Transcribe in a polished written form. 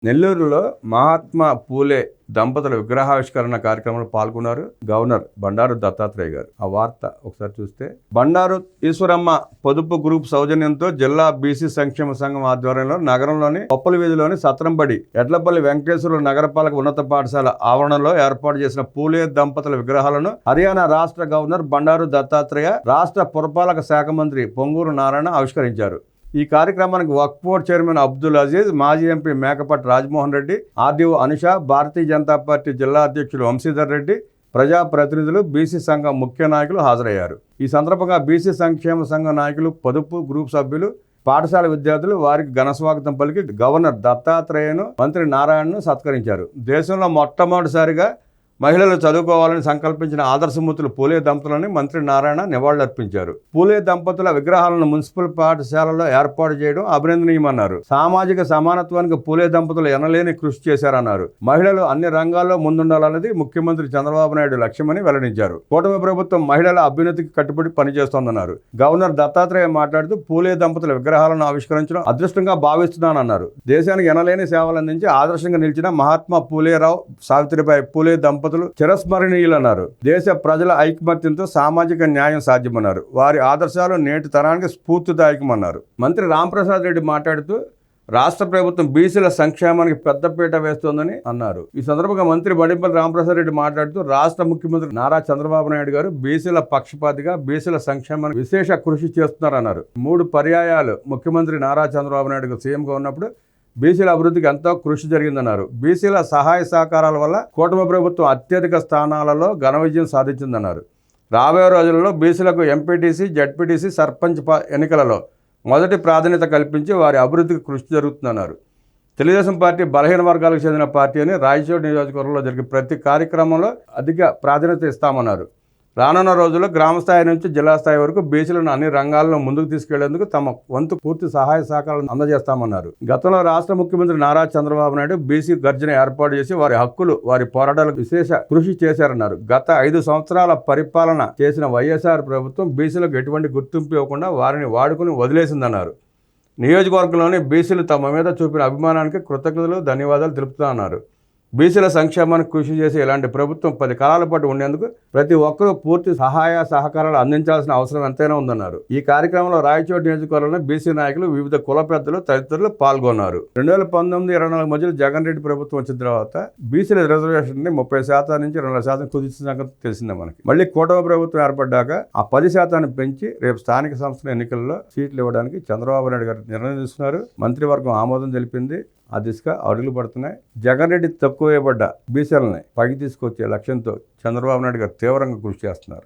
నెల్లూరులో మహాత్మా పూలే దంపతుల విగ్రహావిష్కరణ కార్యక్రమంలో పాల్గొన్నారు గవర్నర్ బండారు దత్తాత్రేయ గారు. ఆ వార్త ఒకసారి చూస్తే, బండారు ఈశ్వరమ్మ పొదుపు గ్రూప్ సౌజన్యంతో జిల్లా బీసీ సంక్షేమ సంఘం ఆధ్వర్యంలో నగరంలోని కొప్పల వీధిలోని సత్రంబడి ఎడ్లపల్లి వెంకటేశ్వర నగరపాలక ఉన్నత పాఠశాల ఆవరణలో ఏర్పాటు చేసిన పూలే దంపతుల విగ్రహాలను హర్యానా రాష్ట్ర గవర్నర్ బండారు దత్తాత్రేయ, రాష్ట్ర పురపాలక శాఖ మంత్రి పొంగూరు నారాయణ ఆవిష్కరించారు. ఈ కార్యక్రమానికి వక్ఫ్ బోర్డు చైర్మన్ అబ్దుల్ అజీజ్, మాజీ MP Mekapati Rajamohan Reddy, RDO Anusha, Bharatiya Janata party జిల్లా అధ్యక్షులు వంశీధర్ రెడ్డి, ప్రజాప్రతినిధులు, బీసీ సంఘం ముఖ్య నాయకులు హాజరయ్యారు. ఈ సందర్భంగా బీసీ సంక్షేమ సంఘ నాయకులు, పొదుపు గ్రూప్ సభ్యులు, పాఠశాల విద్యార్థులు వారికి ఘనస్వాగతం పలికి గవర్నర్ దత్తాత్రేయను, మంత్రి నారాయణను సత్కరించారు. దేశంలో మొట్టమొదటిసారిగా మహిళలు చదువుకోవాలని సంకల్పించిన ఆదర్శమూర్తులు పూలే దంపతులని మంత్రి నారాయణ నివాళులర్పించారు. పూలే దంపతుల విగ్రహాలను మున్సిపల్ పాఠశాలలో ఏర్పాటు చేయడం అభినందనీయమన్నారు. సామాజిక సమానత్వానికి పూలే దంపతులు ఎనలేని కృషి చేశారన్నారు. మహిళలు అన్ని రంగాల్లో ముందుండాలన్నది ముఖ్యమంత్రి చంద్రబాబు నాయుడు లక్ష్యమని వెల్లడించారు. కూటమి ప్రభుత్వం మహిళల అభ్యున్నతికి కట్టుబడి పనిచేస్తోందన్నారు. గవర్నర్ దత్తాత్రేయ మాట్లాడుతూ, పూలే దంపతుల విగ్రహాలను ఆవిష్కరించడం అదృష్టంగా భావిస్తున్నానన్నారు. దేశానికి ఎనలేని సేవలు అందించి ఆదర్శంగా నిలిచిన మహాత్మా పూలేరావు, సావిత్రిబాయి పూలే దంపతులు చిరస్మరణీయులన్నారు. దేశ ప్రజల ఐకమత్యంతో సామాజిక న్యాయం సాధ్యమన్నారు. వారి ఆదర్శాలు నేటి తరానికి స్ఫూర్తిదాయకమన్నారు. మంత్రి రాంప్రసాద్ రెడ్డి మాట్లాడుతూ, రాష్ట్ర ప్రభుత్వం బీసీల సంక్షేమానికి పెద్దపీట వేస్తోందని అన్నారు. ఈ సందర్భంగా మంత్రి బడిపల్లి రాంప్రసాద్ రెడ్డి మాట్లాడుతూ, రాష్ట్ర ముఖ్యమంత్రి నారా చంద్రబాబు నాయుడు గారు బీసీల పక్షపాతిగా బీసీల సంక్షేమానికి విశేష కృషి చేస్తున్నారన్నారు. 3 పర్యాయాలు ముఖ్యమంత్రి నారా చంద్రబాబు నాయుడు సీఎంగా ఉన్నప్పుడు బీసీల అభివృద్ధికి ఎంతో కృషి జరిగిందన్నారు. బీసీల సహాయ సహకారాల వల్ల కూటమి ప్రభుత్వం అత్యధిక స్థానాలలో ఘన విజయం సాధించిందన్నారు. రాబోయే రోజులలో బీసీలకు ఎంపీటీసీ, జడ్పీటీసీ, సర్పంచ్ ఎన్నికలలో మొదటి ప్రాధాన్యత కల్పించి వారి అభివృద్ధికి కృషి జరుగుతుందన్నారు. తెలుగుదేశం పార్టీ బలహీన వర్గాలకు చెందిన పార్టీ అని రాయచోటి నియోజకవర్గంలో జరిగే ప్రతి కార్యక్రమంలో అధిక ప్రాధాన్యత ఇస్తామన్నారు. రానున్న రోజుల్లో గ్రామ స్థాయి నుంచి జిల్లా స్థాయి వరకు బీసీలను అన్ని రంగాల్లో ముందుకు తీసుకెళ్లేందుకు తమ వంతు పూర్తి సహాయ సహకారాలను అందజేస్తామన్నారు. గతంలో రాష్ట్ర ముఖ్యమంత్రి నారా చంద్రబాబు నాయుడు బీసీ గర్జన ఏర్పాటు చేసి వారి హక్కులు, వారి పోరాటాలకు విశేష కృషి చేశారన్నారు. గత 5 సంవత్సరాల పరిపాలన చేసిన వైఎస్ఆర్ ప్రభుత్వం బీసీలకు ఎటువంటి గుర్తింపు ఇవ్వకుండా వారిని వాడుకుని వదిలేసిందన్నారు. నియోజకవర్గంలోని బీసీలు తమ మీద చూపిన అభిమానానికి కృతజ్ఞతలు, ధన్యవాదాలు తెలుపుతామన్నారు. బీసీల సంక్షేమానికి కృషి చేసి ఇలాంటి ప్రభుత్వం 10 కాలాల పాటు ఉండేందుకు ప్రతి ఒక్కరూ పూర్తి సహాయ సహకారాలు అందించాల్సిన అవసరం ఎంతైనా ఉందన్నారు. ఈ కార్యక్రమంలో రాయచోటి నియోజకవర్గంలో బీసీ నాయకులు, వివిధ కుల పెద్దలు తదితరులు పాల్గొన్నారు. 2019-24 మధ్యలో జగన్ రెడ్డి ప్రభుత్వం వచ్చిన తర్వాత బీసీల రిజర్వేషన్ 30% నుంచి 2% కుదించిన సంగతి తెలిసిందే మనకి. మళ్ళీ కూటమి ప్రభుత్వం ఏర్పడ్డాక ఆ 10% పెంచి రేపు స్థానిక సంస్థల ఎన్నికల్లో సీట్లు ఇవ్వడానికి చంద్రబాబు నాయుడు గారు నిర్ణయం తీసుకున్నారు. మంత్రివర్గం ఆమోదం తెలిపింది. ఆ దిశగా అడుగులు పడుతున్నాయి. జగన్ రెడ్డి తక్కువ వేయబడ్డ బీసీలని పైకి తీసుకొచ్చే లక్ష్యంతో చంద్రబాబు నాయుడు గారు తీవ్రంగా కృషి చేస్తున్నారు.